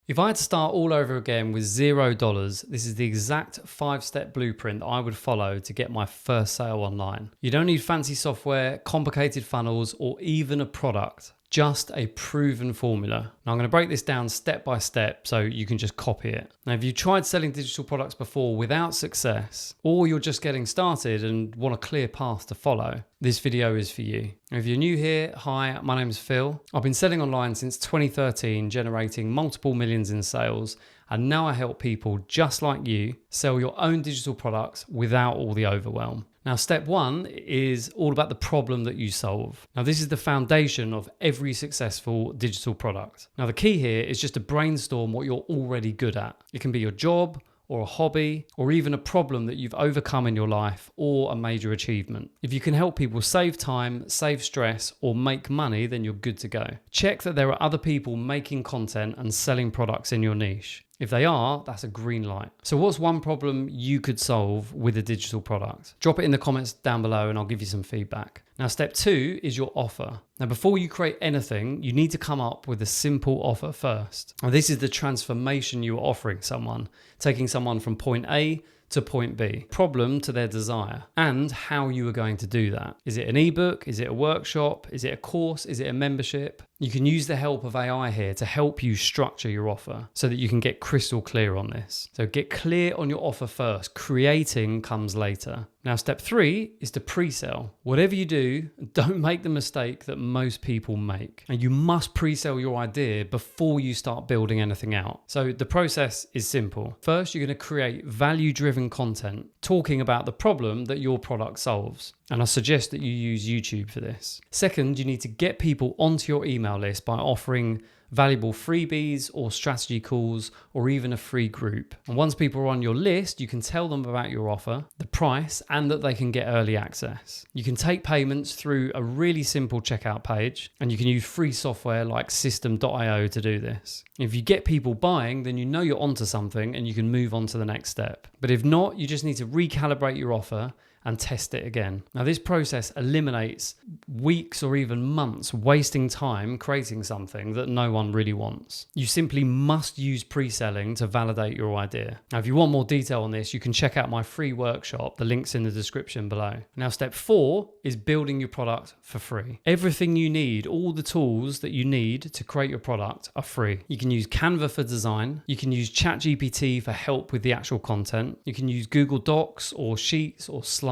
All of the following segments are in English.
If I had to start all over again with $0, this is the exact 5-step blueprint that I would follow to get my first sale online. You don't need fancy software, complicated funnels, or even a product. Just a proven formula. Now I'm going to break this down step by step so you can just copy it. Now if you've tried selling digital products before without success, or you're just getting started and want a clear path to follow, this video is for you. If you're new here, hi, my name is Phil. I've been selling online since 2013, generating multiple millions in sales, and now I help people just like you sell your own digital products without all the overwhelm. Now, step one is all about the problem that you solve. Now, this is the foundation of every successful digital product. Now, the key here is just to brainstorm what you're already good at. It can be your job, or a hobby, or even a problem that you've overcome in your life, or a major achievement. If you can help people save time, save stress, or make money, then you're good to go. Check that there are other people making content and selling products in your niche. If they are, that's a green light. So what's one problem you could solve with a digital product? Drop it in the comments down below and I'll give you some feedback. Now, step two is your offer. Now, before you create anything, you need to come up with a simple offer first. Now, this is the transformation you are offering someone, taking someone from point A to point B, problem to their desire, and how you are going to do that. Is it an ebook? Is it a workshop? Is it a course? Is it a membership? You can use the help of AI here to help you structure your offer so that you can get crystal clear on this. So get clear on your offer first. Creating comes later. Now, step three is to pre-sell. Whatever you do, don't make the mistake that most people make. And you must pre-sell your idea before you start building anything out. So the process is simple. First, you're going to create value-driven content talking about the problem that your product solves. And I suggest that you use YouTube for this. Second, you need to get people onto your email list by offering valuable freebies or strategy calls or even a free group. And once people are on your list, you can tell them about your offer, the price, and that they can get early access. You can take payments through a really simple checkout page, and you can use free software like system.io to do this. If you get people buying, then you know you're onto something and you can move on to the next step. But if not, you just need to recalibrate your offer and test it again. Now, this process eliminates weeks or even months wasting time creating something that no one really wants. You simply must use pre-selling to validate your idea. Now, if you want more detail on this, you can check out my free workshop. The link's in the description below. Now, step four is building your product for free. Everything you need, all the tools that you need to create your product are free. You can use Canva for design. You can use ChatGPT for help with the actual content. You can use Google Docs or Sheets or Slides.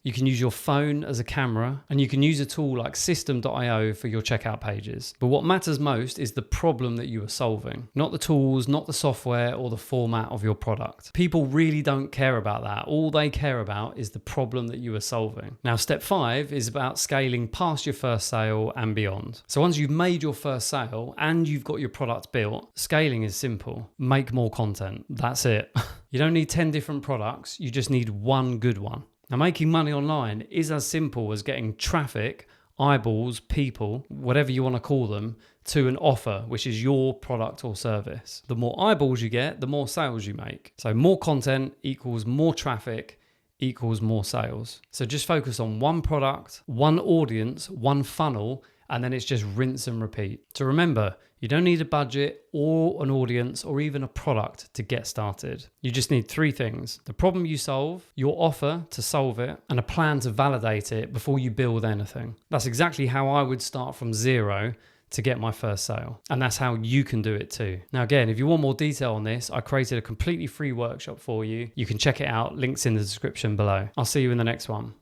You can use your phone as a camera, and you can use a tool like system.io for your checkout pages. But what matters most is the problem that you are solving, not the tools, not the software or the format of your product. People really don't care about that. All they care about is the problem that you are solving. Now, step five is about scaling past your first sale and beyond. So once you've made your first sale and you've got your product built, scaling is simple. Make more content. That's it. You don't need 10 different products. You just need one good one. Now, making money online is as simple as getting traffic, eyeballs, people, whatever you want to call them, to an offer, which is your product or service. The more eyeballs you get, the more sales you make. So more content equals more traffic equals more sales. So just focus on one product, one audience, one funnel, and then it's just rinse and repeat. So remember, you don't need a budget or an audience or even a product to get started. You just need three things: the problem you solve, your offer to solve it, and a plan to validate it before you build anything. That's exactly how I would start from zero to get my first sale. And that's how you can do it too. Now, again, if you want more detail on this, I created a completely free workshop for you. You can check it out. Links in the description below. I'll see you in the next one.